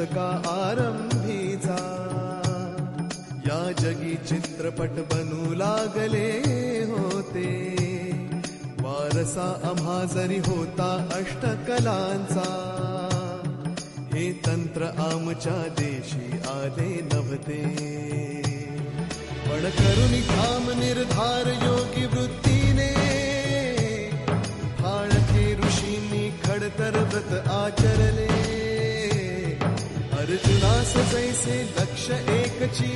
शतका आरंभीचा. या जगी चित्रपट बनू लागले होते, वारसा आम्हा जरी होता अष्टकलांचा. हे तंत्र आमच्या देशी आले नव्हते, पण करुणी ठाम निर्धार योगी वृत्तीने. फाळके ऋषींनी खडतर व्रत आचरले, अर्जुनास जैसे लक्ष एकची